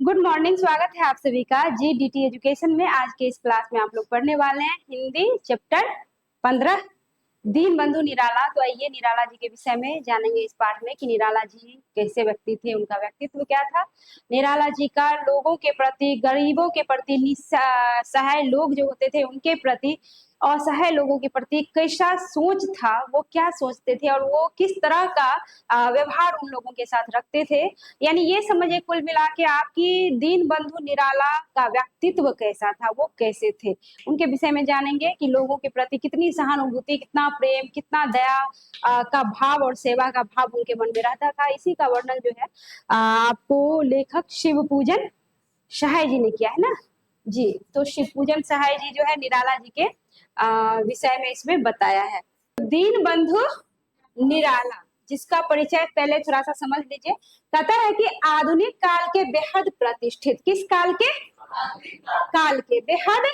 Good morning. स्वागत है आप सभी का GDT एजुकेशन में। आज के इस क्लास में आप लोग पढ़ने वाले हैं हिंदी चैप्टर 15 दीन बंधु निराला। तो आइए निराला जी के विषय में जानेंगे इस पाठ में कि निराला जी कैसे व्यक्ति थे, उनका व्यक्तित्व क्या था। निराला जी का लोगों के प्रति, गरीबों के प्रति, निस्सहाय लोग जो होते थे उनके प्रति, असहाय लोगों के प्रति कैसा सोच था, वो क्या सोचते थे और वो किस तरह का व्यवहार उन लोगों के साथ रखते थे। यानी ये समझिए कुल मिला के आपकी दीन बंधु निराला का व्यक्तित्व कैसा था, वो कैसे थे, उनके विषय में जानेंगे कि लोगों के प्रति कितनी सहानुभूति, कितना प्रेम, कितना दया का भाव और सेवा का भाव उनके मन में रहता था। इसी का वर्णन जो है आपको लेखक शिव पूजन सहाय जी ने किया है ना जी। तो शिव पूजन सहाय जी जो है निराला जी के विषय में इसमें बताया है। दीन बंधु निराला जिसका परिचय पहले थोड़ा सा समझ लीजिए। कहता है कि आधुनिक काल के बेहद प्रतिष्ठित, किस काल के? काल के बेहद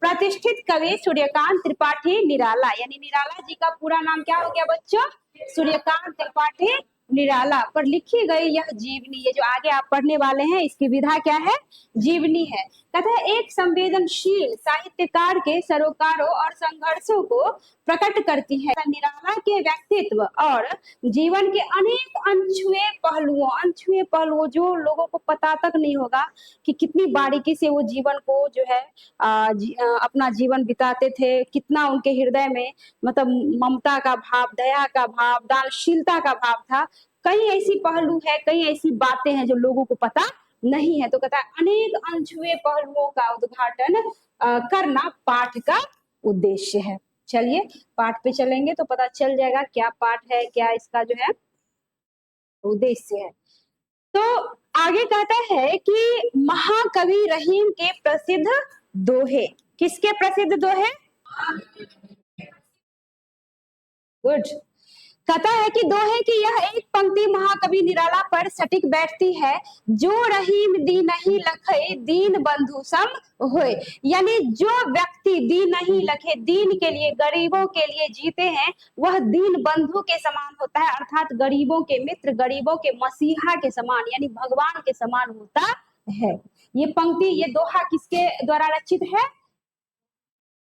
प्रतिष्ठित कवि सूर्यकांत त्रिपाठी निराला। यानी निराला जी का पूरा नाम क्या हो गया बच्चों? सूर्यकांत त्रिपाठी निराला पर लिखी गई यह जीवनी, ये जो आगे आप पढ़ने वाले हैं इसकी विधा क्या है? जीवनी है। कहता है एक संवेदनशील साहित्यकार के सरोकारों और संघर्षों को प्रकट करती है। निराला के व्यक्तित्व और जीवन के अनेक अनछुए पहलुओं जो लोगों को पता तक नहीं होगा कि कितनी बारीकी से वो जीवन को जो है अपना जीवन बिताते थे, कितना उनके हृदय में मतलब ममता का भाव, दया का भाव, दानशीलता का भाव था। कई ऐसी पहलू है, कई ऐसी बातें हैं जो लोगों को पता नहीं है। तो कहता है अनेक अनछुए पहलुओं का उद्घाटन करना पाठ का उद्देश्य है। चलिए पाठ पे चलेंगे तो पता चल जाएगा क्या पाठ है, क्या इसका जो है उद्देश्य है। तो आगे कहता है कि महाकवि रहीम के प्रसिद्ध दोहे, किसके प्रसिद्ध दोहे? गुड। कहता है कि दोहे की यह एक पंक्ति महाकवि निराला पर सटीक बैठती है, जो रहीम दी नहीं लखे दीन बंधु सम होए। यानी जो व्यक्ति दी नहीं लखे, दीन के लिए, गरीबों के लिए जीते हैं, वह दीन बंधु के समान होता है, अर्थात गरीबों के मित्र, गरीबों के मसीहा के समान, यानी भगवान के समान होता है। ये पंक्ति, ये दोहा किसके द्वारा रचित है?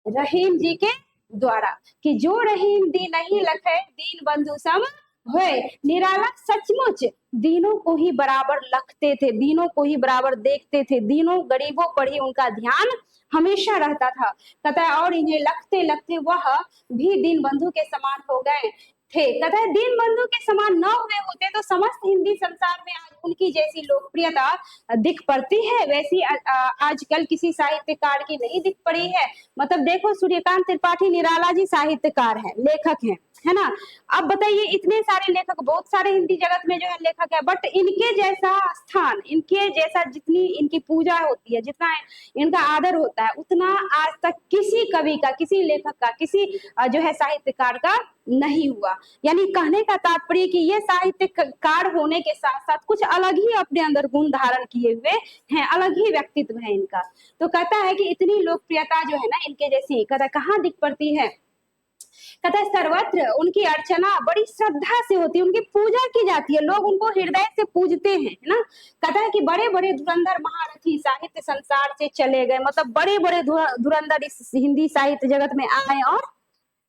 रहीम जी के द्वारा, कि जो रहीम दी नहीं लखे दीन बंधु सम होए। निराला सचमुच दीनों को ही बराबर लखते थे, दीनों को ही बराबर देखते थे, दीनों गरीबों पर ही उनका ध्यान हमेशा रहता था। कहता है और इन्हें लखते लखते वह भी दीन बंधु के समान हो गए थे। कहता है दीन बंधु के समान न हुए होते तो समस्त हिंदी संसार में आज उनकी जैसी लोकप्रियता दिख पड़ती है, वैसी आजकल किसी साहित्यकार की नहीं दिख पड़ी है। मतलब देखो सूर्यकांत त्रिपाठी निराला जी साहित्यकार हैं, लेखक हैं, है ना। अब बताइए इतने सारे लेखक, बहुत सारे हिंदी जगत में जो है लेखक है, बट इनके जैसा स्थान, इनके जैसा जितनी इनकी पूजा होती है, जितना इनका आदर होता है, उतना आज तक किसी कवि का, किसी लेखक का, किसी जो है साहित्यकार का नहीं हुआ। यानी कहने का तात्पर्य कि ये साहित्यकार होने के साथ साथ कुछ अलग ही अपने अंदर गुण धारण किए हुए हैं, अलग ही व्यक्तित्व है इनका। तो कहता है कि इतनी लोकप्रियता जो है ना इनके जैसी, कहता कहाँ दिख पड़ती है? कहता है सर्वत्र उनकी अर्चना बड़ी श्रद्धा से होती है, उनकी पूजा की जाती है, लोग उनको हृदय से पूजते हैं, है ना। कहता है कि बड़े बड़े धुरंधर महारथी साहित्य संसार से चले गए, मतलब बड़े बड़े धुरंधर इस हिंदी साहित्य जगत में आए और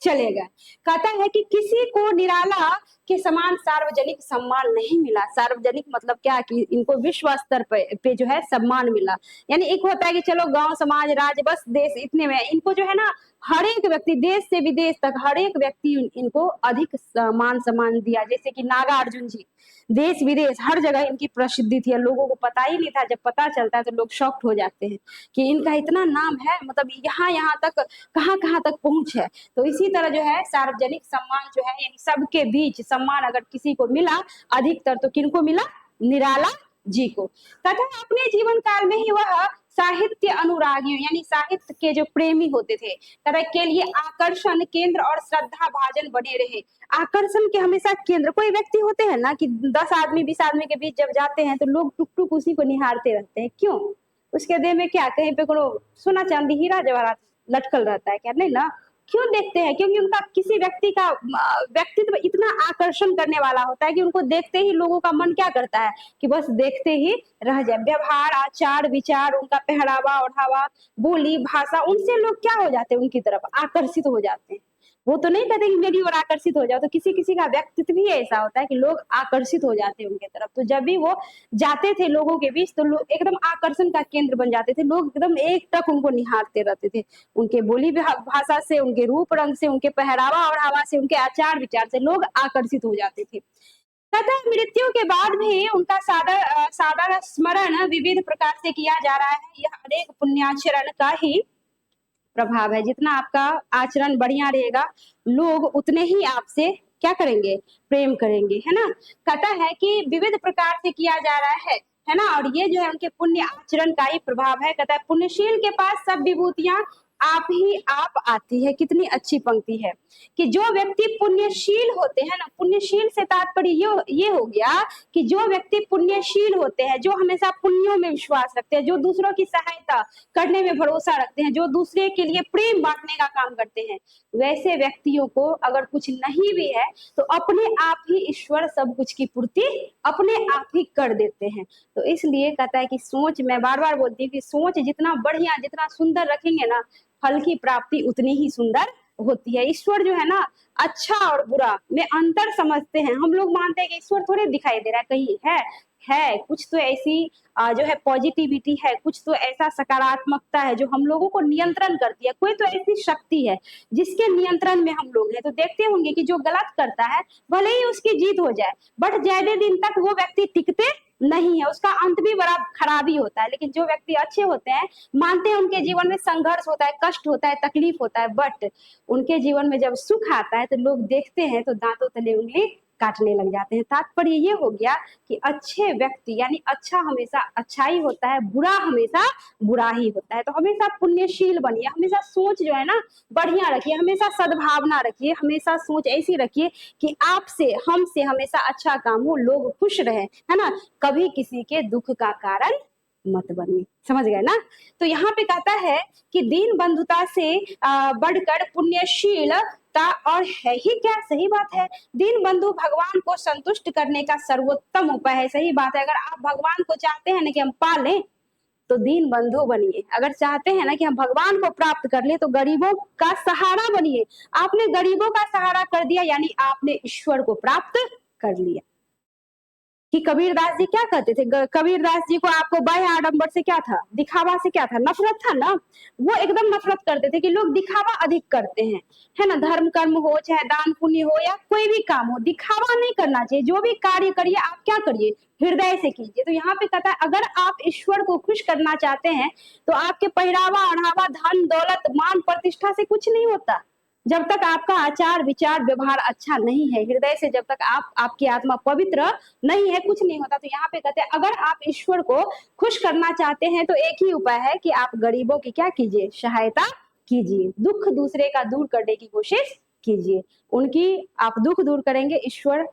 चले गए। कहता है कि किसी को निराला के समान सार्वजनिक सम्मान नहीं मिला। सार्वजनिक मतलब क्या कि इनको विश्व स्तर पे जो है सम्मान मिला। यानी एक होता है कि चलो गांव समाज राज्य बस देश इतने में, इनको जो है ना हर एक व्यक्ति, देश से विदेश तक हर एक व्यक्ति इनको अधिक मान सम्मान दिया। जैसे कि नागार्जुन जी, देश विदेश हर जगह इनकी प्रसिद्धि थी, लोगों को पता ही नहीं था, जब पता चलता है तो लोग शॉक्ड हो जाते हैं कि इनका इतना नाम है, मतलब यहाँ यहाँ तक, कहाँ कहाँ तक पहुंच है। तो इसी तरह जो है सार्वजनिक सम्मान जो है, यानी सबके बीच सम्मान अगर किसी को मिला, अधिकतर तो किनको मिला? निराला जी को। कहता है अपने जीवन काल में ही वह साहित्य अनुरागियों, यानी साहित्य के जो प्रेमी होते थे, तरह के लिए आकर्षण केंद्र और श्रद्धा भाजन बने रहे। आकर्षण के हमेशा केंद्र, कोई व्यक्ति होते हैं ना कि 10 आदमी 20 आदमी के बीच जब जाते हैं तो लोग टुक टुक उसी को निहारते रहते हैं। क्यों? उसके देह में क्या, कहीं पे कोनो सोना चांदी हीरा जवाहरात लटकल रहता है क्या? नहीं ना, क्यों देखते हैं? क्योंकि उनका किसी व्यक्ति का व्यक्तित्व इतना आकर्षण करने वाला होता है कि उनको देखते ही लोगों का मन क्या करता है कि बस देखते ही रह जाए। व्यवहार, आचार, विचार, उनका पहरावा ओढ़ावा, बोली, भाषा, उनसे लोग क्या हो जाते हैं, उनकी तरफ आकर्षित हो जाते हैं। वो तो नहीं कहते कि मेरी ओर आकर्षित हो जाओ, तो किसी किसी का व्यक्तित्व भी ऐसा होता है कि लोग आकर्षित हो जाते हैं उनके तरफ। तो जब भी वो जाते थे लोगों के बीच तो लोग एकदम आकर्षण का केंद्र बन जाते थे, लोग एकदम एक टक उनको निहारते रहते थे। उनके बोली भाषा से, उनके रूप रंग से, उनके पहरावा और हवा से, उनके आचार विचार से लोग आकर्षित हो जाते थे। तथा मृत्यु के बाद भी उनका सादर स्मरण विविध प्रकार से किया जा रहा है। यह अनेक पुण्याचरण का ही प्रभाव है। जितना आपका आचरण बढ़िया रहेगा, लोग उतने ही आपसे क्या करेंगे, प्रेम करेंगे, है ना। कहता है कि विविध प्रकार से किया जा रहा है ना। और ये जो है उनके पुण्य आचरण का ही प्रभाव है। कहता है पुण्यशील के पास सब विभूतियां आप ही आप आती है। कितनी अच्छी पंक्ति है कि जो व्यक्ति पुण्यशील होते हैं ना, पुण्यशील से तात्पर्य ये हो गया कि जो व्यक्ति पुण्यशील होते हैं, जो हमेशा पुण्यों में विश्वास रखते हैं, जो दूसरों की सहायता करने में भरोसा रखते हैं, जो दूसरे के लिए प्रेम बांटने का काम करते हैं, वैसे व्यक्तियों को अगर कुछ नहीं भी है तो अपने आप ही ईश्वर सब कुछ की पूर्ति अपने आप ही कर देते हैं। तो इसलिए कहता है कि सोच, मैं बार बार बोलती हूँ कि सोच जितना बढ़िया, जितना सुंदर रखेंगे ना, फल की प्राप्ति उतनी ही सुंदर होती है। ईश्वर जो है ना, अच्छा और बुरा में अंतर समझते हैं। हम लोग मानते हैं कि ईश्वर थोड़े दिखाई दे रहा है, कहीं है कुछ तो ऐसी जो है पॉजिटिविटी है, कुछ तो ऐसा सकारात्मकता है जो हम लोगों को नियंत्रण करती है। कोई तो ऐसी शक्ति है जिसके नियंत्रण में हम लोग हैं। तो देखते होंगे कि जो गलत करता है भले ही उसकी जीत हो जाए, बट ज्यादा दिन तक वो व्यक्ति टिकते नहीं है, उसका अंत भी बड़ा खराब ही होता है। लेकिन जो व्यक्ति अच्छे होते हैं, मानते हैं उनके जीवन में संघर्ष होता है, कष्ट होता है, तकलीफ होता है, बट उनके जीवन में जब सुख आता है तो लोग देखते हैं तो दांतों तले उंगली काटने लग जाते हैं। तात्पर्य ये हो गया कि अच्छे व्यक्ति यानी अच्छा हमेशा अच्छा ही होता है, बुरा हमेशा बुरा ही होता है। तो हमेशा पुण्यशील बनिए, हमेशा सोच जो है ना बढ़िया रखिए, हमेशा सद्भावना रखिए, हमेशा सोच ऐसी रखिए कि आपसे हमसे हमेशा अच्छा काम हो, लोग खुश रहे, है ना। कभी किसी के दुख का कारण मत बनिए, समझ गए ना। तो यहाँ पे कहता है कि दीन बंधुता से बढ़कर पुण्यशीलता और है ही क्या। सही बात है, दीन बंधु भगवान को संतुष्ट करने का सर्वोत्तम उपाय है। सही बात है, अगर आप भगवान को चाहते हैं ना कि हम पालें तो दीन बंधु बनिए। अगर चाहते हैं ना कि हम भगवान को प्राप्त कर ले तो गरीबों का सहारा बनिए। आपने गरीबों का सहारा कर दिया यानी आपने ईश्वर को प्राप्त कर लिया। कि कबीरदास जी क्या कहते थे, कबीरदास जी को आपको बाह्य आडंबर से क्या था, दिखावा से क्या था, नफरत था ना। वो एकदम नफरत करते थे कि लोग दिखावा अधिक करते हैं, है ना। धर्म कर्म हो, चाहे दान पुण्य हो या कोई भी काम हो, दिखावा नहीं करना चाहिए। जो भी कार्य करिए आप क्या करिए, हृदय से कीजिए। तो यहाँ पे कहता है अगर आप ईश्वर को खुश करना चाहते हैं तो आपके पहरावा ओढ़ावा, धन दौलत, मान प्रतिष्ठा से कुछ नहीं होता। जब तक आपका आचार विचार व्यवहार अच्छा नहीं है, हृदय से जब तक आपकी आत्मा पवित्र नहीं है, कुछ नहीं होता। तो यहाँ पे कहते हैं अगर आप ईश्वर को खुश करना चाहते हैं तो एक ही उपाय है कि आप गरीबों की क्या कीजिए, सहायता कीजिए, दुख दूसरे का दूर करने की कोशिश कीजिए। उनकी आप दुख दूर करेंगे, ईश्वर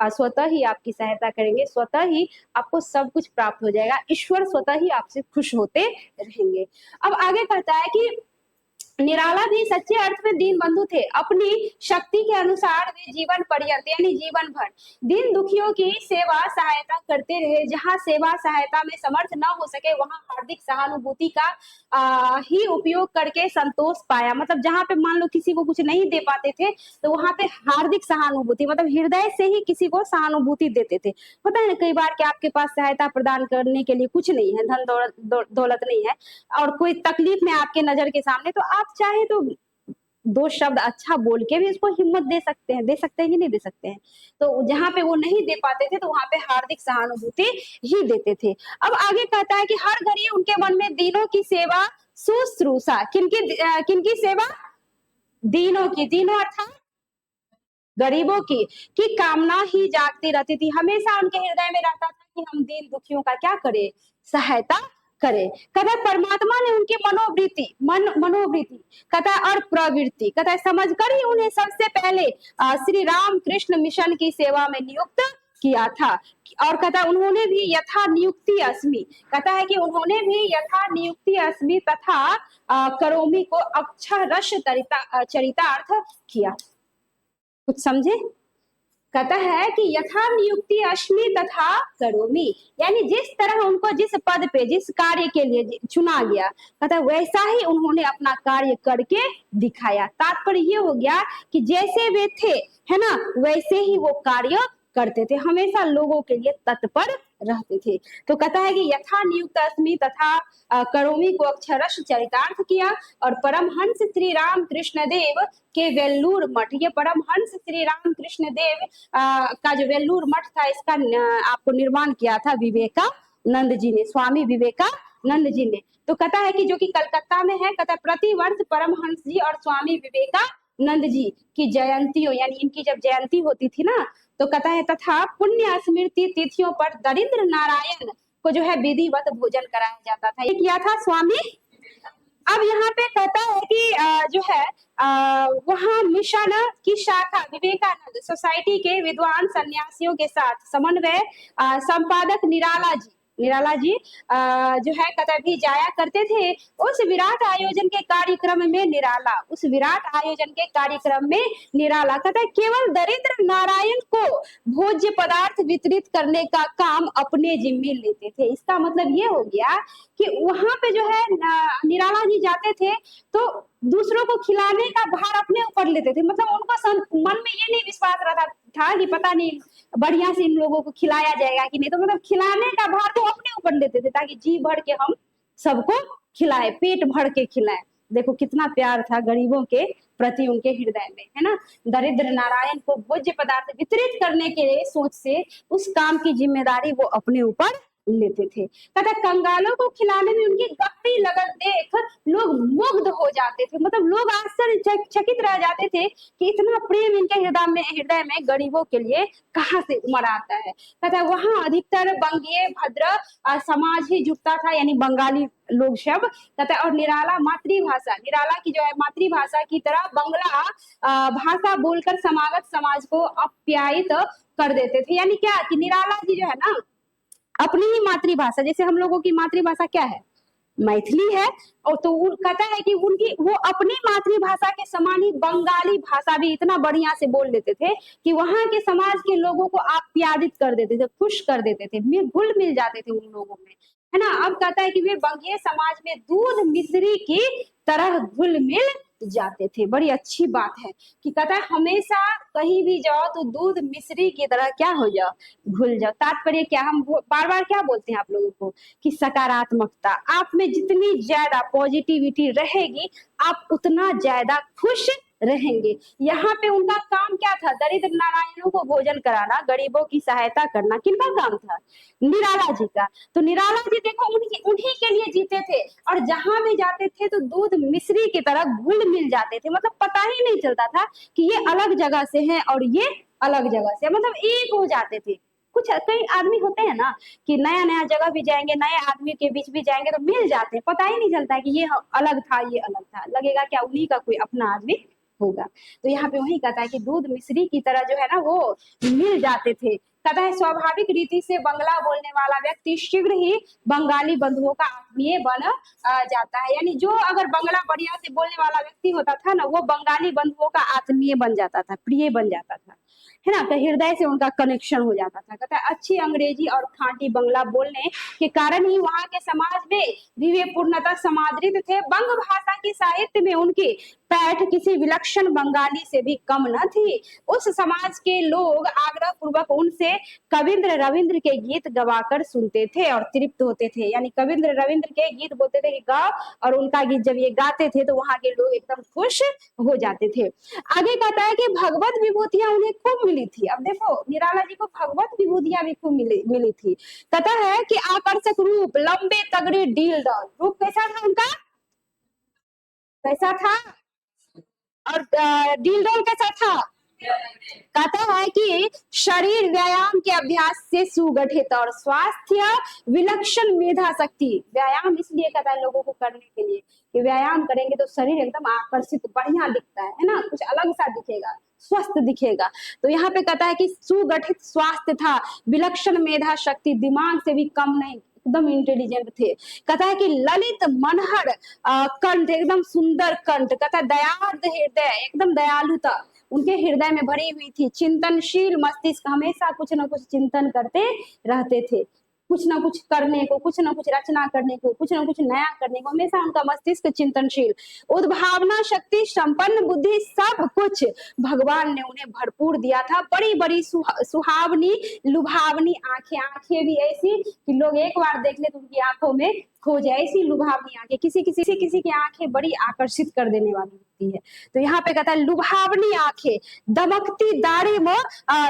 स्वतः ही आपकी सहायता करेंगे, स्वतः ही आपको सब कुछ प्राप्त हो जाएगा, ईश्वर स्वतः ही आपसे खुश होते रहेंगे। अब आगे कहता है कि निराला भी सच्चे अर्थ में दीन बंधु थे। अपनी शक्ति के अनुसार वे जीवन पर्यंत यानी जीवन भर दीन दुखियों की सेवा सहायता करते रहे। जहां सेवा सहायता में समर्थ न हो सके वहां हार्दिक सहानुभूति का ही उपयोग करके संतोष पाया। मतलब जहां पे मान लो किसी को कुछ नहीं दे पाते थे तो वहां पे हार्दिक सहानुभूति मतलब हृदय से ही किसी को सहानुभूति देते थे। पता है ना कई बार कि आपके पास सहायता प्रदान करने के लिए कुछ नहीं है, धन दौलत नहीं है और कोई तकलीफ में आपके नजर के सामने, तो आप चाहे तो दो शब्द अच्छा बोल के भी उसको हिम्मत दे सकते हैं कि नहीं दे सकते हैं। तो जहां पे वो नहीं दे पाते थे तो वहां पे हार्दिक सहानुभूति ही देते थे। अब आगे कहता है कि हर घड़ी उनके मन में दीनों की सेवा शुश्रूषा, किनकी सेवा, दीनों की, दीनों अर्थात गरीबों की कामना ही जागती रहती थी। हमेशा उनके हृदय में रहता था कि हम दीन दुखियों का क्या करें, सहायता करे। कथा परमात्मा ने उनकी मनोवृत्ति कथा और प्रवृत्ति कथा समझकर ही उन्हें सबसे पहले श्री राम कृष्ण मिशन की सेवा में नियुक्त किया था। और कहता है उन्होंने भी यथा नियुक्ति अस्मि, कहता है कि उन्होंने भी यथा नियुक्ति अस्मि तथा करोमि को अक्षरश चरितार्थ किया। कुछ समझे? कहता है कि यथा नियुक्ति अस्मि तथा करोमि, यानी जिस तरह उनको जिस पद पे जिस कार्य के लिए चुना गया, कहता है वैसा ही उन्होंने अपना कार्य करके दिखाया। तात्पर्य ये हो गया कि जैसे वे थे, है ना, वैसे ही वो कार्य करते थे, हमेशा लोगों के लिए तत्पर रहते थे। तो कहता है कि यथा नियुक्त अस्मि तथा करोमि को अक्षरश चरितार्थ किया। और परमहंस श्री राम कृष्ण देव के वेल्लूर मठ, ये परमहंस श्री राम कृष्ण देव का जो वेल्लूर मठ था, इसका आपको निर्माण किया था विवेकानंद जी ने, स्वामी विवेकानंद जी ने। तो कहता है कि जो कि कलकत्ता में है, कहता है प्रति वर्ष परमहंस जी और स्वामी विवेकानंद जी की जयंती हो, यानी इनकी जब जयंती होती थी ना, तो कहता है तथा पुण्य स्मृति तिथियों पर दरिद्र नारायण को जो है विधिवत भोजन कराया जाता था। ये किया था स्वामी। अब यहाँ पे कहता है कि जो है वहाँ मिशन की शाखा विवेकानंद सोसाइटी के विद्वान सन्यासियों के साथ समन्वय संपादक निराला जी जो है कहता भी जाया करते थे। उस विराट आयोजन के कार्यक्रम में निराला कहता है केवल दरिद्र नारायण को भोज्य पदार्थ वितरित करने का काम अपने जिम्मे लेते थे। इसका मतलब ये हो गया कि वहां पे जो है निराला जी जाते थे तो दूसरों को खिलाने का भार अपने ऊपर लेते थे। मतलब उनको मन में ये नहीं विश्वास रहता था कि पता नहीं बढ़िया से इन लोगों को खिलाया जाएगा कि नहीं, तो मतलब खिलाने का भार तो अपने ऊपर लेते थे ताकि जी भर के हम सबको खिलाए, पेट भर के खिलाए। देखो कितना प्यार था गरीबों के प्रति उनके हृदय में, है ना। दरिद्र नारायण को भोज्य पदार्थ वितरित करने के सोच से उस काम की जिम्मेदारी वो अपने ऊपर लेते थे। तथा कंगालों को खिलाने में उनकी गहरी लगन देख लोग मुग्ध हो जाते थे। मतलब लोग आश्चर्यचकित रह जाते थे कि इतना प्रेम इनके हृदय में गरीबों के लिए कहाँ से उमड़ आता है। तथा वहां अधिकतर बंगीय भद्र समाज ही जुटता था, यानी बंगाली लोग सब। तथा और निराला की जो है मातृभाषा की तरह बंगला भाषा बोलकर समागत समाज को आप्यायित कर देते थे। यानी क्या कि निराला जी जो है ना अपनी ही मातृभाषा, जैसे हम लोगों की मातृभाषा क्या है, मैथिली है, और तो कहता है कि उनकी वो अपनी मातृभाषा के समान ही बंगाली भाषा भी इतना बढ़िया से बोल लेते थे कि वहां के समाज के लोगों को आप्यायित कर देते थे, खुश कर देते थे, घुल मिल जाते थे उन लोगों में, है ना। अब कहता है कि वे बंगीय समाज में दूध मिश्री की तरह घुल मिल जाते थे। बड़ी अच्छी बात है कि कहता है हमेशा कहीं भी जाओ तो दूध मिश्री की तरह क्या हो जाओ, घुल जाओ। तात्पर्य क्या, हम बार बार क्या बोलते हैं आप लोगों को कि सकारात्मकता, आप में जितनी ज्यादा पॉजिटिविटी रहेगी आप उतना ज्यादा खुश रहेंगे। यहाँ पे उनका काम क्या था, दरिद्र नारायणों को भोजन कराना, गरीबों की सहायता करना, किनका काम था, निराला जी का। तो निराला जी देखो उन्हीं के लिए जीते थे और जहां भी जाते थे तो दूध मिश्री की तरह घुल मिल जाते थे। मतलब पता ही नहीं चलता था कि ये अलग जगह से हैं और ये अलग जगह से, मतलब एक हो जाते थे। कुछ कई आदमी होते हैं ना कि नया नया जगह भी जाएंगे, नए आदमी के बीच भी जाएंगे तो मिल जाते हैं, पता ही नहीं चलता कि ये अलग था ये अलग था, लगेगा क्या उन्हीं का कोई अपना आदमी होगा। तो यहाँ पे वही कहता है कि दूध मिश्री की तरह जो है ना वो मिल जाते थे। कहता है स्वाभाविक रीति से बंगला बोलने वाला व्यक्ति शीघ्र ही बंगाली बंधुओं का आत्मीय बन जाता है। यानी जो अगर बंगला बढ़िया से बोलने वाला व्यक्ति होता था ना वो बंगाली बंधुओं का आत्मीय बन जाता था, प्रिय बन जाता था, है ना। तो हृदय से उनका कनेक्शन हो जाता था। कहता है अच्छी अंग्रेजी और खांटी बंगला बोलने के कारण ही वहां के समाज में भी वे पूर्णतः समादृत थे। बंग भाषा के साहित्य में उनकी पैठ किसी विलक्षण बंगाली से भी कम न थी। उस समाज के लोग आग्रह पूर्वक उनसे कविंद्र रविंद्र के गीत गवाकर सुनते थे और तृप्त होते थे। यानी कविंद्र रविंद्र के गीत बोलते थे कि गाओ, और उनका गीत जब ये गाते थे तो वहां के लोग एकदम खुश हो जाते थे। आगे कहता है कि भगवत विभूतियां उन्हें खूब मिली थी। अब देखो निराला जी को भगवत विभूतियां भी खूब मिली थी। कहता है कि आकर्षक रूप, लंबे तगड़े डील डॉल, रूप कैसा था उनका, कैसा था, और डील डॉल कैसा था। कहता है कि शरीर व्यायाम के अभ्यास से सुगठित और स्वास्थ्य विलक्षण मेधा शक्ति। व्यायाम इसलिए कहता है लोगों को करने के लिए कि व्यायाम करेंगे तो शरीर एकदम आकर्षित बढ़िया दिखता है ना, कुछ अलग सा दिखेगा, स्वस्थ दिखेगा। तो यहाँ पे कहता है कि सुगठित स्वास्थ्य था, विलक्षण मेधा शक्ति, दिमाग से भी कम नहीं, एकदम इंटेलिजेंट थे। कहता है कि ललित मनहर कंठ, एकदम सुंदर कंठ। कहता है दयार्द हृदय, एकदम दयालुता उनके हृदय में भरी हुई थी। चिंतनशील मस्तिष्क, हमेशा कुछ ना कुछ चिंतन करते रहते थे, कुछ ना कुछ करने को, कुछ ना कुछ रचना करने को, कुछ ना कुछ नया करने को, हमेशा उनका मस्तिष्क चिंतनशील। उद्भावना शक्ति, संपन्न बुद्धि, सब कुछ भगवान ने उन्हें भरपूर दिया था। बड़ी बड़ी सुहावनी लुभावनी आंखें, आंखें भी ऐसी कि लोग एक बार देख ले तो उनकी आंखों में खो जाए, ऐसी लुभावनी आंखें। किसी की आंखें बड़ी आकर्षित कर देने वाली होती है। तो यहाँ पे कहता है लुभावनी आंखें, दमकती दाढ़ी में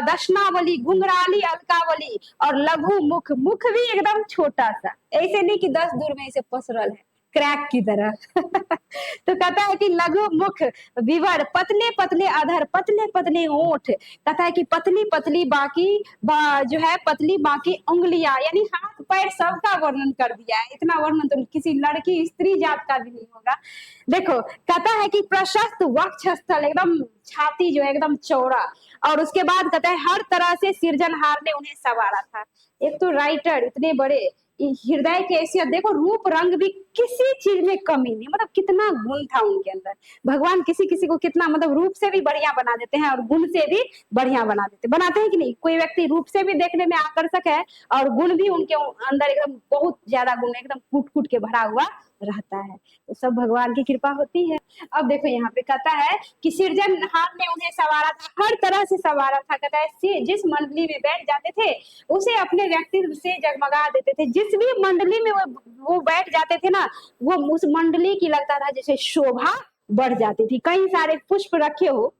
दशनावली, घुंघराली अलकावली, और लघु मुख, मुख भी एकदम छोटा सा, ऐसे नहीं कि 10 दूर में इसे पसरल है क्रैक की तरह तो कहता है कि लघु मुख, विवर, पतले पतले अधर, पतले पतले ओठ। कहता है कि पतली पतली जो है पतली बाकी उंगलियां, यानी हाथ पैर सबका वर्णन कर दिया है। इतना वर्णन तो किसी लड़की स्त्री जात का भी नहीं होगा। देखो कहता है कि प्रशस्त वक्षस्थल, एकदम छाती जो है एकदम चौड़ा। और उसके बाद कहता है हर तरह से सृजनहार ने उन्हें संवारा था। एक तो राइटर इतने बड़े, हृदय की हैसियत देखो, रूप रंग भी किसी चीज में कमी नहीं, मतलब कितना गुण था उनके अंदर। भगवान किसी किसी को कितना, मतलब रूप से भी बढ़िया बना देते हैं और गुण से भी बढ़िया बनाते हैं कि नहीं। कोई व्यक्ति रूप से भी देखने में आकर्षक है और गुण भी उनके अंदर एकदम बहुत ज्यादा गुण, एकदम कूट कूट के भरा हुआ रहता है। तो सब भगवान की कृपा होती है। अब देखो यहाँ पे कहता है कि सृजनहार ने उन्हें संवारा था, हर तरह से संवारा था। कहता है जिस मंडली में बैठ जाते थे उसे अपने व्यक्तित्व से जगमगा देते थे। जिस भी मंडली में वो बैठ जाते थे ना, वो उस मंडली की लगता था जैसे शोभा बढ़ जाती थी। कई सारे पुष्प रखे हो,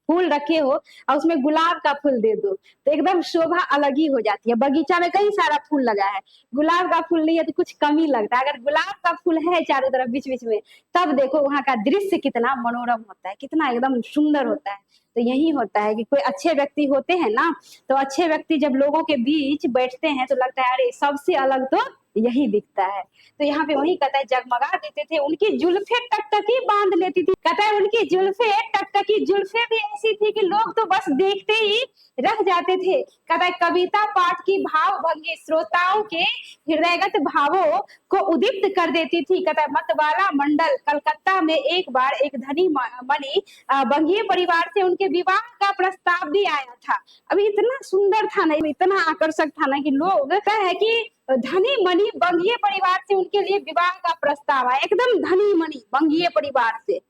फूल रखे हो और उसमें गुलाब का फूल दे दो तो एकदम शोभा अलग ही हो जाती है। बगीचा में कई सारा फूल लगा है, गुलाब का फूल नहीं है तो कुछ कमी लगता है। अगर गुलाब का फूल है चारों तरफ बीच बीच में, तब देखो वहां का दृश्य कितना मनोरम होता है, कितना एकदम सुंदर होता है। तो यही होता है कि कोई अच्छे व्यक्ति होते हैं ना, तो अच्छे व्यक्ति जब लोगों के बीच बैठते हैं तो लगता है अरे सबसे अलग तो यही दिखता है। तो यहाँ पे वही कहता है जगमगा देते थे, उनकी जुल्फे टकटकी बांध लेती थी। कहता है उनकी जुल्फे टकटकी, जुल्फे भी ऐसी थी कि लोग तो बस देखते ही रह जाते थे। कहता है कविता पाठ की भाव भंगी श्रोताओं के हृदयगत भावों को उद्दीप्त कर देती थी। कहता है मतवाला मंडल, कलकत्ता में एक बार एक धनी मणि बंगीय परिवार से उनके विवाह का प्रस्ताव भी आया था। अभी इतना सुंदर था ना, इतना आकर्षक था ना कि लोग कहता है कि धनी मणि बंगीय परिवार से उनके लिए विवाह का प्रस्ताव आया। एकदम धनी मणि बंगीय परिवार से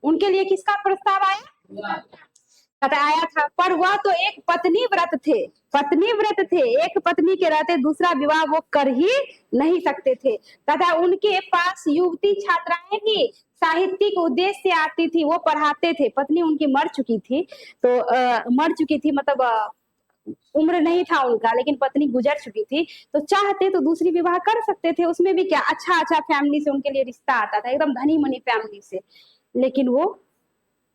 उनके लिए किसका प्रस्ताव आया? आया था, पर वह तो एक पत्नी व्रत थे, पत्नी व्रत थे। एक पत्नी के रहते दूसरा विवाह वो कर ही नहीं सकते थे। तथा उनके पास युवती छात्राएं भी साहित्यिक उद्देश्य से आती थी, वो पढ़ाते थे। पत्नी उनकी मर चुकी थी, तो मर चुकी थी मतलब उम्र नहीं था उनका, लेकिन पत्नी गुजर चुकी थी। तो चाहते तो दूसरी विवाह कर सकते थे, उसमें भी क्या, अच्छा फैमिली से उनके लिए रिश्ता आता था, एकदम धनी मनी फैमिली से। लेकिन वो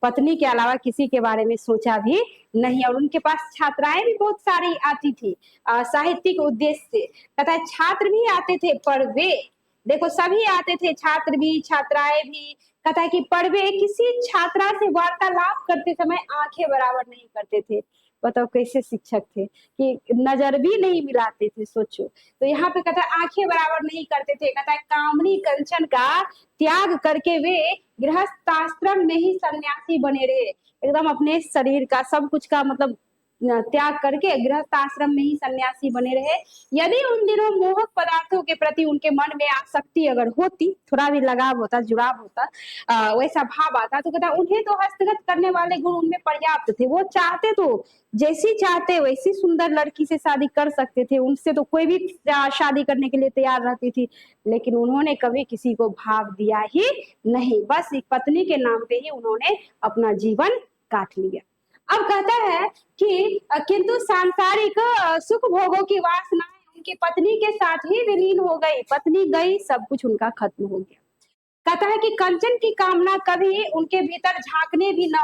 पत्नी के अलावा किसी के बारे में सोचा भी नहीं। और उनके पास छात्राएं भी बहुत सारी आती थी साहित्यिक उद्देश्य से। कहता है छात्र भी आते थे, पर वे देखो सभी आते थे, छात्र भी छात्राएं भी। कहता है कि पर वे किसी छात्रा से वार्तालाप करते समय आंखें बराबर नहीं करते थे। बताओ कैसे शिक्षक थे कि नजर भी नहीं मिलाते थे, सोचो। तो यहाँ पे कहता है आंखें बराबर नहीं करते थे। कहता है कामनी कंचन का त्याग करके वे गृहस्थाश्रम में ही सन्यासी बने रहे। एकदम अपने शरीर का सब कुछ का मतलब त्याग करके गृहस्थ आश्रम में ही सन्यासी बने रहे। यदि उन दिनों मोहक पदार्थों के प्रति उनके मन में आसक्ति अगर होती, थोड़ा भी लगाव होता, जुड़ाव होता, वैसा भाव आता, तो कहता उन्हें तो हस्तगत करने वाले गुण उनमें पर्याप्त थे। वो चाहते तो जैसी चाहते वैसी सुंदर लड़की से शादी कर सकते थे, उनसे तो कोई भी शादी करने के लिए तैयार रहती थी। लेकिन उन्होंने कभी किसी को भाव दिया ही नहीं, बस एक पत्नी के नाम पे ही उन्होंने अपना जीवन काट लिया। अब कहता है कि किंतु सांसारिक सुख भोगों की वासना उनकी पत्नी के साथ ही विलीन हो गई। पत्नी गई, सब कुछ उनका खत्म हो गया। कहता है कि कंचन की कामना कभी उनके भीतर झांकने भी न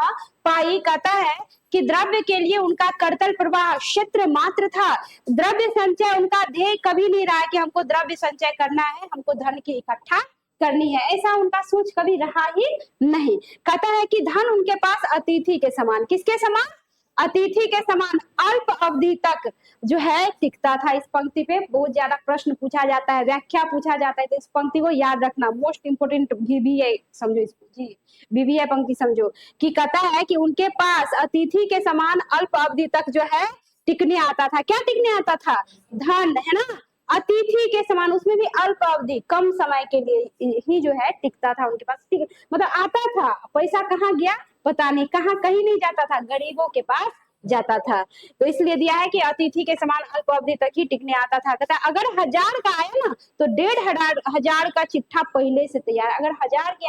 पाई। कहता है कि द्रव्य के लिए उनका करतल प्रवाह क्षेत्र मात्र था। द्रव्य संचय उनका ध्येय कभी नहीं रहा कि हमको द्रव्य संचय करना है, हमको धन की इकट्ठा करनी है, ऐसा उनका सोच कभी रहा ही नहीं। कहता है कि धन उनके पास अतिथि के समान, किसके समान? अतिथि के समान अल्प अवधि तक जो है टिकता था। इस पंक्ति पे बहुत ज्यादा प्रश्न पूछा जाता है, व्याख्या पूछा जाता है, तो इस पंक्ति को याद रखना, मोस्ट इंपोर्टेंट बीबीए समझो इसको जी, बीबीए पंक्ति समझो कि कहता है कि उनके पास अतिथि के समान अल्प अवधि तक जो है टिकने आता था। क्या टिकने आता था? धन, है ना। अतिथि के समान, उसमें भी अल्प अवधि, कम समय के लिए ही जो है टिकता था उनके पास, मतलब आता था। पैसा कहाँ गया पता नहीं, कहाँ कहीं नहीं जाता था, गरीबों के पास जाता था। तो इसलिए दिया है कि अतिथि के समान अल्प अवधि तक ही टिकने आता था। कहता अगर 1000 का आया ना तो 1500 का चिट्ठा पहले से तैयार। अगर 1000 की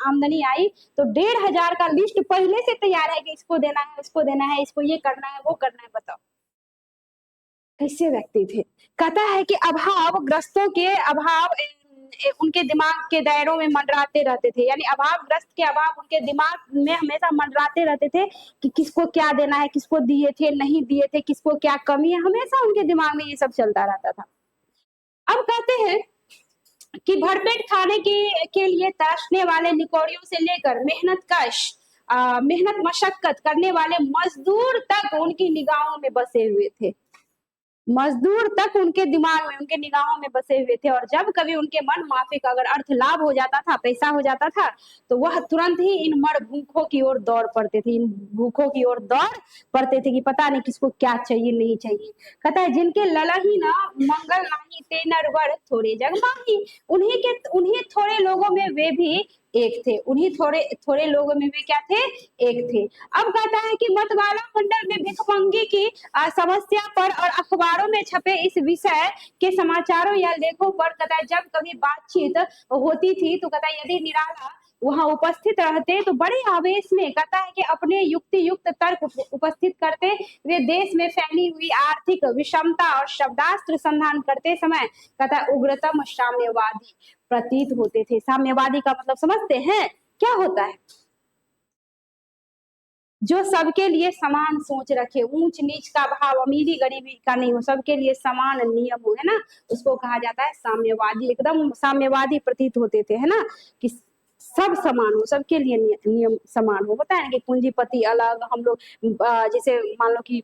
आमदनी आई तो 1500 का लिस्ट पहले से तैयार है कि इसको देना है, इसको देना है, इसको ये करना है, वो करना है। बताओ कैसे व्यक्ति थे। कहता है कि अभाव ग्रस्तों के अभाव उनके दिमाग के दायरों में मंडराते रहते थे, यानी अभावग्रस्त के अभाव उनके दिमाग में हमेशा मंडराते रहते थे कि किसको क्या देना है, किसको दिए थे, नहीं दिए थे, किसको क्या कमी है, हमेशा उनके दिमाग में ये सब चलता रहता था। अब कहते हैं कि भरपेट खाने के लिए तरसने वाले निकोड़ियों से लेकर मेहनत मशक्कत करने वाले मजदूर तक उनकी निगाहों में बसे हुए थे। मजदूर तक उनके दिमाग में, उनके निगाहों में बसे हुए थे। और जब कभी उनके मन माफिक अगर अर्थ लाभ हो जाता था, पैसा हो जाता था, तो वह तुरंत ही इन मर भूखों की ओर दौड़ पड़ते थे, इन भूखों की ओर दौड़ पड़ते थे कि पता नहीं किसको क्या चाहिए, नहीं चाहिए। कहता है जिनके ललही ना मंगल नाही ते नरवर थोड़े जग माही, उन्हीं थोड़े लोगों में वे भी एक थे, उन्हीं थोड़े लोगों में भी क्या थे? एक थे। अब कहता है कि मतवाला मंडल में भिखमंगी की समस्या पर और अखबारों में छपे इस विषय के समाचारों या लेखों पर कहता है जब कभी बातचीत होती थी तो कहता है यदि निराला वहां उपस्थित रहते तो बड़े आवेश में कहता है कि अपने युक्ति युक्त तर्क उपस्थित करते। वे देश में फैली हुई आर्थिक विषमता और शब्दास्त्र संधान करते समय कहता है उग्रतम साम्यवादी प्रतीत होते थे। साम्यवादी का मतलब समझते हैं क्या होता है? जो सबके लिए समान सोच रखे, ऊंच नीच का भाव, अमीरी गरीबी का नहीं हो, सबके लिए समान नियम हो, है ना, उसको कहा जाता है साम्यवादी। एकदम साम्यवादी प्रतीत होते थे, है ना, कि सब समान हो, सबके लिए नियम समान हो। पता है कि पूंजीपति अलग, हम लोग जैसे मान लो कि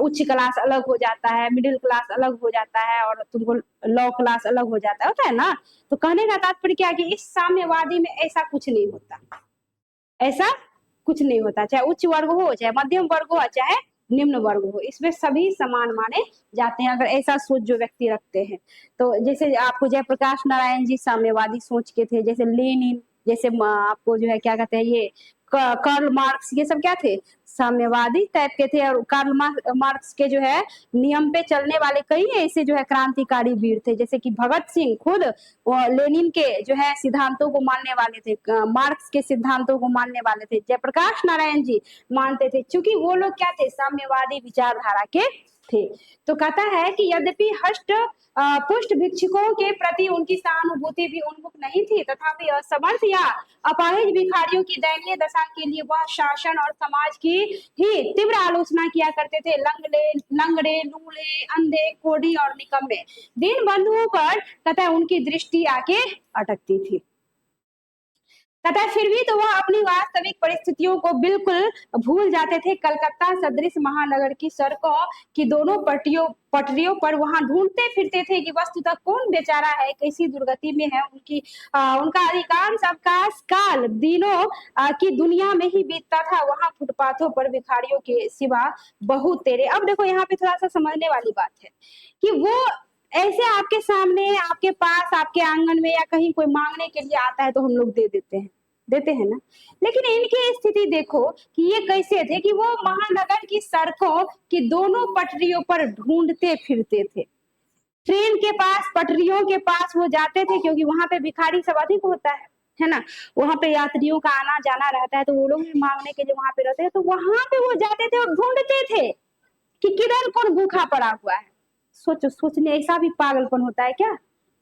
उच्च क्लास अलग हो जाता है, मिडिल क्लास अलग हो जाता है, और तुमको लो क्लास अलग हो जाता है, होता है ना। तो कहने का तात्पर्य क्या है कि इस साम्यवादी में ऐसा कुछ नहीं होता, ऐसा कुछ नहीं होता। चाहे उच्च वर्ग हो, चाहे मध्यम वर्ग हो, चाहे निम्न वर्ग हो, इसमें सभी समान माने जाते हैं अगर ऐसा सोच जो व्यक्ति रखते हैं। तो जैसे आपको जयप्रकाश नारायण जी साम्यवादी सोच के थे, जैसे लेनिन, जैसे आपको जो है क्या कहते हैं ये कार्ल मार्क्स, ये सब क्या थे? साम्यवादी टाइप के थे। और कार्ल मार्क्स के जो है नियम पे चलने वाले कई ऐसे जो है क्रांतिकारी वीर थे, जैसे कि भगत सिंह खुद लेनिन के जो है सिद्धांतों को मानने वाले थे, मार्क्स के सिद्धांतों को मानने वाले थे। जयप्रकाश नारायण जी मानते थे, क्योंकि वो लोग क्या थे? साम्यवादी विचारधारा के थे। तो कहता है कि यद्यपि हष्ट पुष्ट भिक्षुकों के प्रति उनकी सहानुभूति भी उन्मुख नहीं थी, तथापि असमर्थ या अपाहिज भिखारियों की दयनीय दशा के लिए वह शासन और समाज की ही तीव्र आलोचना किया करते थे। लंगड़े, लूले, अंधे, कोढ़ी और निकम्मे दीन बंधुओं पर कहता है उनकी दृष्टि आके अटकती थी। कहता है फिर भी तो वह अपनी वास्तविक परिस्थितियों को बिल्कुल भूल जाते थे। कलकत्ता सदृश महानगर की सड़कों की दोनों पटरियों पर वहां ढूंढते फिरते थे कि वस्तुतः कौन बेचारा है, कैसी दुर्गति में है। उनका अधिकांश अवकाश काल दिनों की दुनिया में ही बीतता था। वहां फुटपाथों पर भिखारियों के सिवा बहुत तेरे। अब देखो यहाँ पे थोड़ा सा समझने वाली बात है कि वो ऐसे आपके सामने, आपके पास, आपके आंगन में या कहीं कोई मांगने के लिए आता है तो हम लोग देते हैं ना। लेकिन इनकी स्थिति देखो कि ये कैसे थे कि वो महानगर की सड़कों की दोनों पटरियों पर ढूंढते फिरते थे। ट्रेन के पास, पटरियों के पास वो जाते थे, क्योंकि वहां पे भिखारी सब अधिक होता है ना, वहां पे यात्रियों का आना जाना रहता है, तो वो लोग भी मांगने के लिए वहां पे रहते हैं। तो वहां पे वो जाते थे और ढूंढते थे कि किधर कौन भूखा पड़ा हुआ है। सोचने ऐसा भी पागलपन होता है क्या?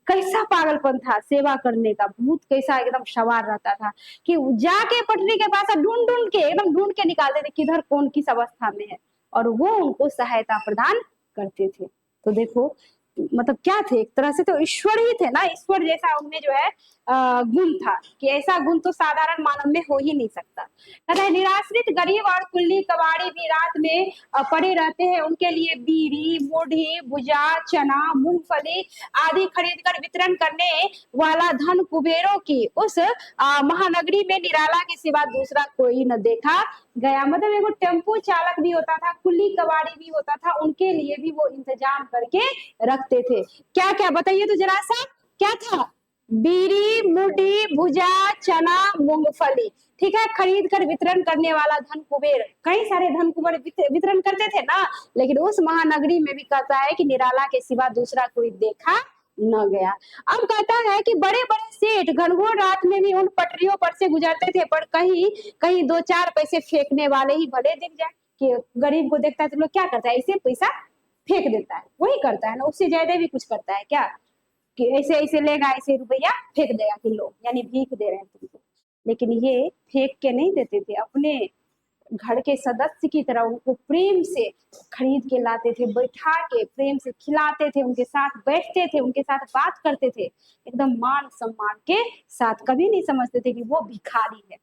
कैसा पागलपन था सेवा करने का, भूत कैसा एकदम सवार रहता था कि जाके पटरी के पास ढूंढ के एकदम ढूंढ के निकालते थे किधर कौन किस अवस्था में है, और वो उनको सहायता प्रदान करते थे। तो देखो मतलब क्या थे, एक तरह से तो ईश्वर ही थे ना, ईश्वर जैसा उनमें जो है गुण था कि ऐसा गुण तो साधारण मानव में हो ही नहीं सकता। कहता है निराश्रित गरीब और कुल्ली कबाड़ी भी रात में पड़े रहते हैं, उनके लिए बीड़ी, मुढ़ी, भुजा, चना, मूंगफली आदि खरीद कर वितरण करने वाला धन कुबेरों की उस महानगरी में निराला के सिवा दूसरा कोई न देखा गया। मतलब एगो टेम्पो चालक भी होता था, कुल्ली कबाड़ी भी होता था, उनके लिए भी वो इंतजाम करके रखते थे। क्या क्या बताइए तो जरा सा, क्या था? बीड़ी, मुढ़ी, भुजा, चना, मूंगफली, ठीक है, खरीद कर वितरण करने वाला धन कुबेर, कई सारे धन कुबेर वितरण करते थे ना, लेकिन उस महानगरी में भी कहता है कि निराला के सिवा दूसरा कोई देखा न गया। अब कहता है कि बड़े बड़े सेठ घनघोर रात में भी उन पटरियों पर से गुजरते थे, पर कहीं कहीं 2-4 पैसे फेंकने वाले ही भले दिख जाए। कि गरीब को देखता है तो लोग क्या करता है, ऐसे पैसा फेंक देता है, वही करता है ना, उससे ज्यादा भी कुछ करता है क्या, कि ऐसे ऐसे लेगा, ऐसे रुपया फेंक देगा कि लो, यानी भीख दे रहे हैं तुमको। लेकिन ये फेंक के नहीं देते थे, अपने घर के सदस्य की तरह उनको प्रेम से खरीद के लाते थे, बैठा के प्रेम से खिलाते थे, उनके साथ बैठते थे, उनके साथ बात करते थे, एकदम मान सम्मान के साथ। कभी नहीं समझते थे कि वो भिखारी है,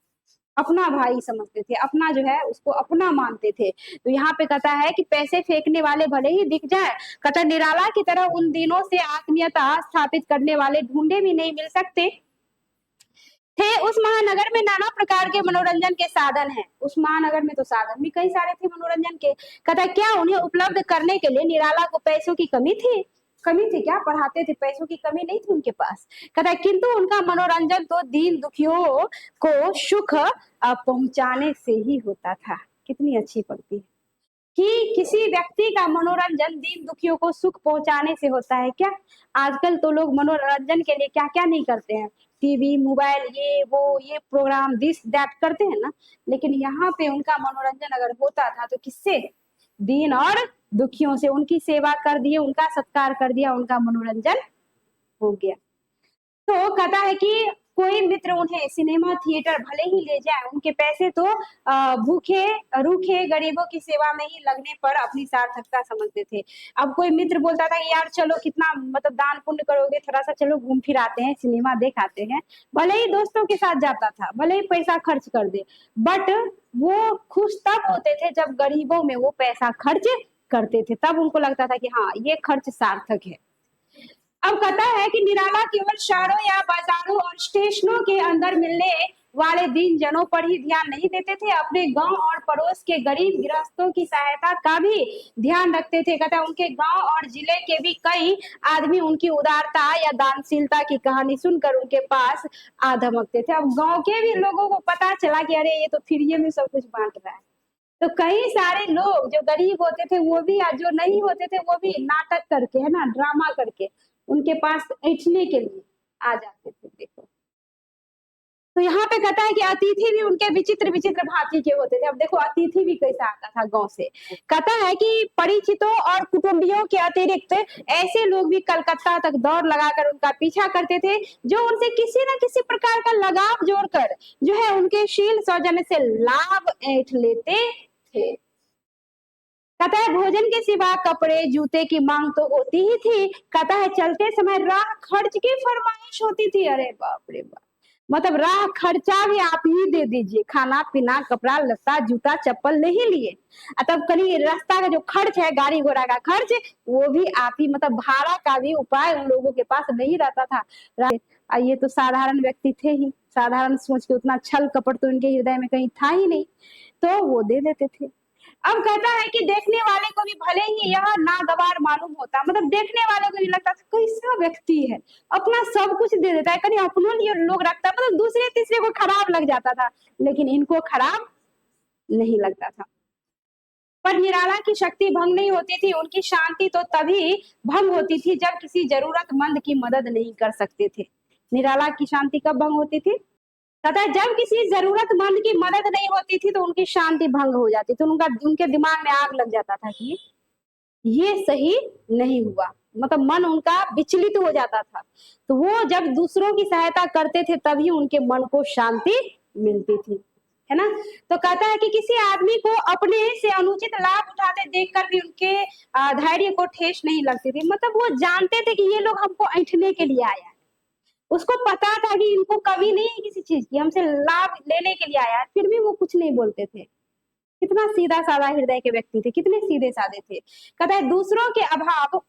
अपना भाई समझते थे, अपना जो है उसको अपना मानते थे। तो यहाँ पे कहता है कि पैसे फेंकने वाले भले ही दिख जाए, कहता निराला की तरह उन दिनों से आत्मीयता स्थापित करने वाले ढूंढे भी नहीं मिल सकते थे। उस महानगर में नाना प्रकार के मनोरंजन के साधन हैं। उस महानगर में तो साधन भी कई सारे थे मनोरंजन के। कहता क्या उन्हें उपलब्ध करने के लिए निराला को पैसों की कमी थी? कमी थी क्या? पढ़ाते थे, पैसों की कमी नहीं थी उनके पास। कहता है किंतु उनका मनोरंजन तो दीन दुखियों को सुख पहुंचाने से ही होता था। कितनी अच्छी पंक्ति है कि किसी व्यक्ति का मनोरंजन दीन दुखियों को सुख पहुंचाने से होता है क्या? आजकल तो लोग मनोरंजन के लिए क्या क्या नहीं करते हैं, टीवी, मोबाइल, ये वो, ये प्रोग्राम, दिस दैट करते हैं ना, लेकिन यहाँ पे उनका मनोरंजन अगर होता था तो किससे? दीन और दुखियों से। उनकी सेवा कर दिए, उनका सत्कार कर दिया, उनका मनोरंजन हो गया। तो कहता है कि कोई मित्र उन्हें सिनेमा थिएटर भले ही ले जाए, उनके पैसे तो भूखे रूखे गरीबों की सेवा में ही लगने पर अपनी सार्थकता समझते थे। अब कोई मित्र बोलता था कि यार चलो, कितना मतलब दान पुण्य करोगे, थोड़ा सा चलो घूम फिर आते हैं, सिनेमा देख आते हैं, भले ही दोस्तों के साथ जाता था, भले ही पैसा खर्च कर दे, बट वो खुश तब होते थे जब गरीबों में वो पैसा खर्च करते थे, तब उनको लगता था कि हाँ ये खर्च सार्थक है। अब कहता है कि निराला केवल शहरों या बाजारों और स्टेशनों के अंदर मिलने वाले दीन जनों पर ही ध्यान नहीं देते थे, अपने गांव और पड़ोस के गरीब गृहस्थों की सहायता का भी ध्यान रखते थे। कहता है उनके गांव और जिले के भी कई आदमी उनकी उदारता या दानशीलता की कहानी सुनकर उनके पास आ धमकते थे। अब गांव के भी लोगों को पता चला कि अरे ये तो फ्री में सब कुछ बांट रहा है, तो कई सारे लोग जो गरीब होते थे वो भी, जो नहीं होते थे वो भी नाटक करके, है ना, ड्रामा करके उनके पास ऐठने के लिए आ जाते थे। देखो तो यहाँ पे कहता है कि अतिथि भी उनके विचित्र विचित्र भांति के होते थे। अब देखो अतिथि भी कैसा आता था गांव से। कहता है कि परिचितों और कुटुंबियों के अतिरिक्त ऐसे लोग भी कलकत्ता तक दौड़ लगाकर उनका पीछा करते थे, जो उनसे किसी न किसी प्रकार का लगाव जोड़कर जो है उनके शील सौजन्य से लाभ ऐंठ लेते थे। कहता है भोजन के सिवा कपड़े जूते की मांग तो होती ही थी। कहता है चलते समय राह खर्च की फरमाइश होती थी। अरे बाप रे बाप, मतलब राह खर्चा भी आप ही दे दीजिए, खाना पीना कपड़ा लत्ता जूता चप्पल नहीं लिए, तब कहीं रास्ता का जो खर्च है, गाड़ी घोड़ा का खर्च, वो भी आप ही, मतलब भाड़ा का भी उपाय उन लोगों के पास नहीं रहता था। ये तो साधारण व्यक्ति थे ही, साधारण सोच के, उतना छल कपट तो इनके हृदय में कहीं था ही नहीं, तो वो दे देते थे। अब कहता है कि देखने वाले को भी भले ही यह नागवार मालूम होता, मतलब देखने वाले को भी लगता था कैसा व्यक्ति है, अपना सब कुछ दे देता है, कहीं अपनों लिए लोग रखता, मतलब दूसरे तीसरे को खराब लग जाता था, लेकिन इनको खराब नहीं लगता था। पर निराला की शक्ति भंग नहीं होती थी, उनकी शांति तो तभी भंग होती थी जब किसी जरूरतमंद की मदद नहीं कर सकते थे। निराला की शांति कब भंग होती थी? तथा जब किसी जरूरतमंद की मदद नहीं होती थी तो उनकी शांति भंग हो जाती, तो उनके दिमाग में आग लग जाता था कि ये सही नहीं हुआ, मतलब मन उनका विचलित हो जाता था। तो वो जब दूसरों की सहायता करते थे तभी उनके मन को शांति मिलती थी। है ना। तो कहता है कि किसी आदमी को अपने से अनुचित लाभ उठाते देखकर भी उनके धैर्य को ठेस नहीं लगती थी। मतलब वो जानते थे कि ये लोग हमको ऐंठने के लिए आया है, उसको पता था कि इनको कमी नहीं है किसी चीज की, हमसे लाभ लेने के लिए आया है, फिर भी वो कुछ नहीं बोलते थे। कितना सीधा साधा हृदय के व्यक्ति थे, कितने सीधे साधे थे। कहता है दूसरों के अभाव को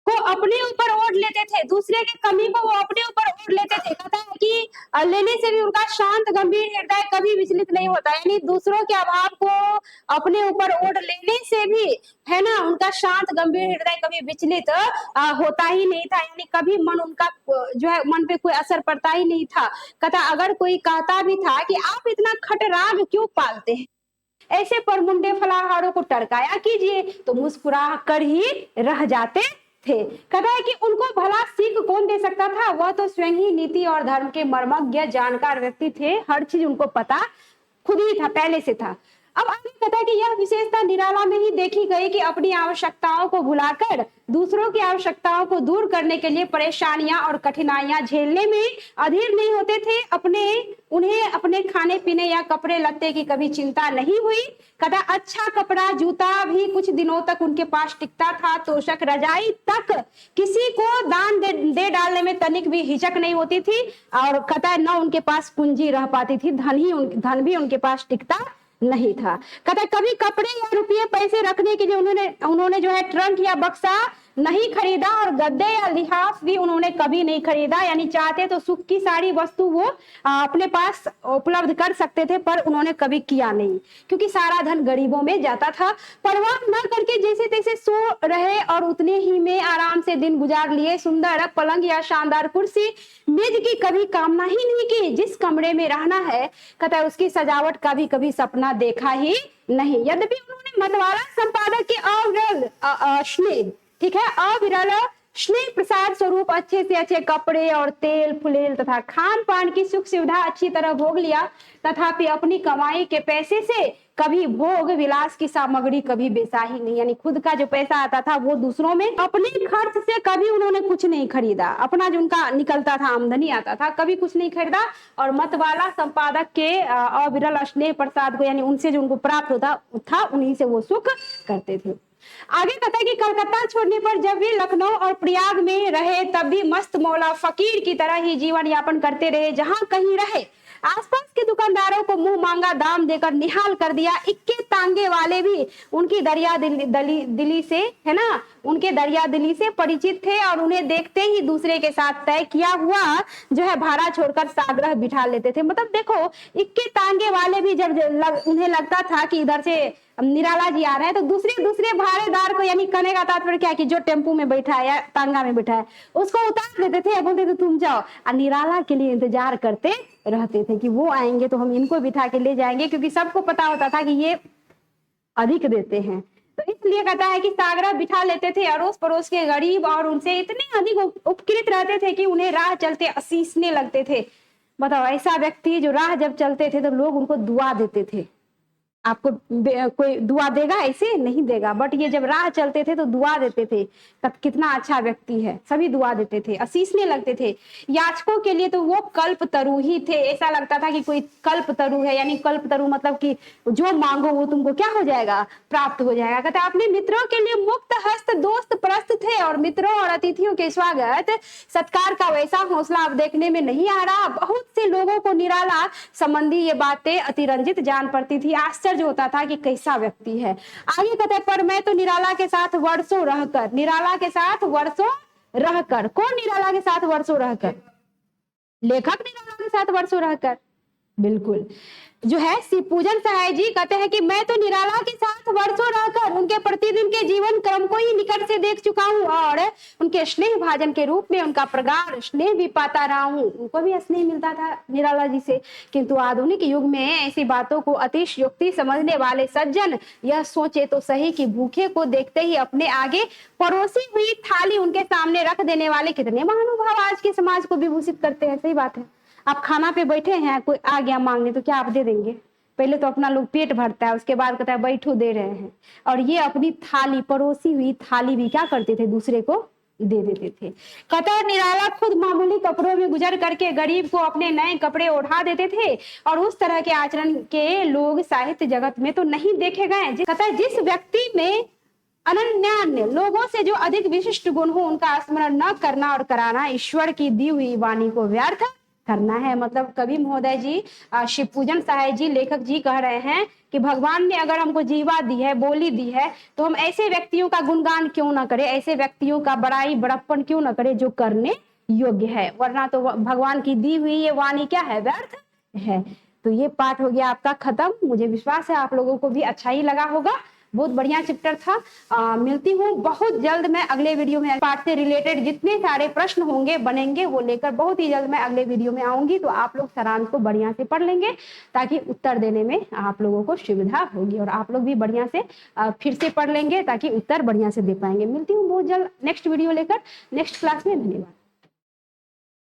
अपने ऊपर ओढ़ लेते थे, दूसरे की कमी को वो अपने ऊपर ओढ़ लेते थे। कहता है कि लेने से भी उनका शांत गंभीर हृदय कभी विचलित नहीं होता, यानी दूसरों के अभाव को अपने ऊपर ओढ़ लेने से भी, है ना, उनका शांत गंभीर हृदय कभी विचलित होता ही नहीं था, यानी कभी मन उनका जो है मन पे कोई असर पड़ता ही नहीं था। कहता अगर कोई कहता भी था कि आप इतना खटराग क्यों पालते हैं, ऐसे पर मुंडे फलाहारों को टरकाया कीजिए, तो मुस्कुरा कर ही रह जाते थे। कहता है कि उनको भला सीख कौन दे सकता था, वह तो स्वयं ही नीति और धर्म के मर्मज्ञ जानकार व्यक्ति थे, हर चीज उनको पता खुद ही था, पहले से था। अब आगे कहता है कि यह विशेषता निराला में ही देखी गई कि अपनी आवश्यकताओं को भुलाकर दूसरों की आवश्यकताओं को दूर करने के लिए परेशानियां और कठिनाइयां झेलने में अधीर नहीं होते थे। उन्हें अपने खाने पीने या कपड़े लत्ते की कभी चिंता नहीं हुई। कहता अच्छा कपड़ा जूता भी कुछ दिनों तक उनके पास टिकता था, तोशक रजाई तक किसी को दान दे डालने में तनिक भी हिचक नहीं होती थी। और कहता है न उनके पास पूंजी रह पाती थी, धन भी उनके पास टिकता नहीं था। कहता कभी कपड़े या रुपये पैसे रखने के लिए उन्होंने जो है ट्रंक या बक्सा नहीं खरीदा, और गद्दे या लिहाफ भी उन्होंने कभी नहीं खरीदा। यानी चाहते तो सुख की सारी वस्तु वो अपने पास उपलब्ध कर सकते थे, पर उन्होंने कभी किया नहीं, क्योंकि सारा धन गरीबों में जाता था। परवाह न करके जैसे तैसे सो रहे और उतने ही में आराम से दिन गुजार लिए। सुंदर पलंग या शानदार कुर्सी मेज की कभी कामना ही नहीं की। जिस कमरे में रहना है, कहता है उसकी सजावट का भी कभी सपना देखा ही नहीं। यद्यपि उन्होंने मतवाला संपादक के अविरल स्नेह, ठीक है, अविरल स्नेह प्रसाद स्वरूप अच्छे से अच्छे कपड़े और तेल फुलेल तथा खान पान की सुख सुविधा अच्छी तरह भोग लिया, तथापि अपनी कमाई के पैसे से कभी भोग विलास की सामग्री कभी बेचा ही नहीं। यानी खुद का जो पैसा आता था वो दूसरों में, अपने खर्च से कभी उन्होंने कुछ नहीं खरीदा। अपना जो उनका निकलता था, आमदनी आता था, कभी कुछ नहीं खरीदा। और मतवाला संपादक के अविरल स्नेह प्रसाद को, यानी उनसे जो उनको प्राप्त होता था, उन्हीं से वो सुख करते थे। आगे कहता है कि कलकत्ता छोड़ने पर जब भी लखनऊ और प्रयाग में रहे, तब भी मस्त मौला फकीर की तरह ही जीवन यापन करते रहे। जहां कहीं रहे आसपास के दुकानदारों को मुंह मांगा दाम देकर निहाल कर दिया। इक्के तांगे वाले भी उनकी दरिया दिली से, है ना, उनके दरिया दिली से परिचित थे, और उन्हें देखते ही दूसरे के साथ तय किया हुआ जो है भाड़ा छोड़कर साग्रह बिठा लेते थे। मतलब देखो, इक्के तांगे वाले भी जब उन्हें लगता था कि इधर से निराला जी आ रहे हैं, तो दूसरे भाड़ेदार को, यानी कहने का तात्पर्य क्या है कि जो टेम्पू में बैठा है या तांगा में बैठा है, उसको उतार देते थे, बोलते थे तुम जाओ, और निराला के लिए इंतजार करते रहते थे कि वो आएंगे तो हम इनको बिठा के ले जाएंगे, क्योंकि सबको पता होता था कि ये अधिक देते हैं। तो इसलिए कहता है कि सागरा बिठा लेते थे। अड़ोस पड़ोस के गरीब और उनसे इतने अधिक उपकृत रहते थे कि उन्हें राह चलते असीसने लगते थे। बताओ, ऐसा व्यक्ति जो राह जब चलते थे तो लोग उनको दुआ देते थे। आपको कोई दुआ देगा? ऐसे नहीं देगा, बट ये जब राह चलते थे तो दुआ देते थे। तब कितना अच्छा व्यक्ति है, सभी दुआ देते थे, असीसने लगते थे। याचकों के लिए तो वो कल्प तरु ही थे। ऐसा लगता था कि कोई कल्प तरु है, यानी कल्प तरु मतलब कि जो मांगो वो तुमको क्या हो जाएगा, प्राप्त हो जाएगा। कहते अपने मित्रों के लिए मुक्त हस्त दोस्त प्रस्त थे, और मित्रों और अतिथियों के स्वागत सत्कार का वैसा हौसला अब देखने में नहीं आ रहा। बहुत से लोगों को निराला संबंधी ये बातें अतिरंजित जान पड़ती थी। आश्चर्य होता था कि कैसा व्यक्ति है। आगे कहते हैं, पर मैं तो निराला के साथ वर्षों रहकर, कौन निराला के साथ वर्षों रहकर? लेखक निराला के साथ वर्षों रहकर, बिल्कुल। जो है शिवपूजन सहाय जी कहते हैं कि मैं तो निराला के साथ वर्षों रहकर उनके प्रतिदिन के जीवन क्रम को ही निकट से देख चुका हूँ, और उनके स्नेह भाजन के रूप में उनका प्रगाढ़ स्नेह भी पाता रहा हूँ। उनको भी स्नेह मिलता था निराला जी से। किंतु आधुनिक युग में ऐसी बातों को अतिशयोक्ति समझने वाले सज्जन यह सोचे तो सही कि भूखे को देखते ही अपने आगे परोसी हुई थाली उनके सामने रख देने वाले कितने महानुभाव आज के समाज को विभूषित करते हैं। सही बात है। आप खाना पे बैठे हैं, कोई आ गया मांगने, तो क्या आप दे देंगे? पहले तो अपना लोग पेट भरता है, उसके बाद कहता है बैठो दे रहे हैं। और ये अपनी थाली, परोसी हुई थाली भी क्या करते थे, दूसरे को दे देते थे। कतर निराला खुद मामूली कपड़ों में गुजर करके गरीब को अपने नए कपड़े ओढ़ा देते थे और उस तरह के आचरण के लोग साहित्य जगत में तो नहीं देखे गए। कतर जिस व्यक्ति में अनन्य लोगों से जो अधिक विशिष्ट गुण हो उनका स्मरण न करना और कराना ईश्वर की दी हुई वाणी को व्यर्थ करना है। मतलब कवि महोदय जी शिव पूजन सहाय जी लेखक जी कह रहे हैं कि भगवान ने अगर हमको जीवा दी है, बोली दी है, तो हम ऐसे व्यक्तियों का गुणगान क्यों ना करें, ऐसे व्यक्तियों का बड़ाई बड़प्पन क्यों ना करें जो करने योग्य है, वरना तो भगवान की दी हुई ये वाणी क्या है, व्यर्थ है। तो ये पाठ हो गया आपका खत्म। मुझे विश्वास है आप लोगों को भी अच्छा ही लगा होगा। बहुत बढ़िया चैप्टर था। मिलती हूँ बहुत जल्द मैं अगले वीडियो में। पाठ से रिलेटेड जितने सारे प्रश्न होंगे बनेंगे वो लेकर बहुत ही जल्द मैं अगले वीडियो में आऊंगी, तो आप लोग सारांश को बढ़िया से पढ़ लेंगे ताकि उत्तर देने में आप लोगों को सुविधा होगी, और आप लोग भी बढ़िया से फिर से पढ़ लेंगे ताकि उत्तर बढ़िया से दे पाएंगे। मिलती हूँ बहुत जल्द नेक्स्ट वीडियो लेकर नेक्स्ट क्लास में। धन्यवाद।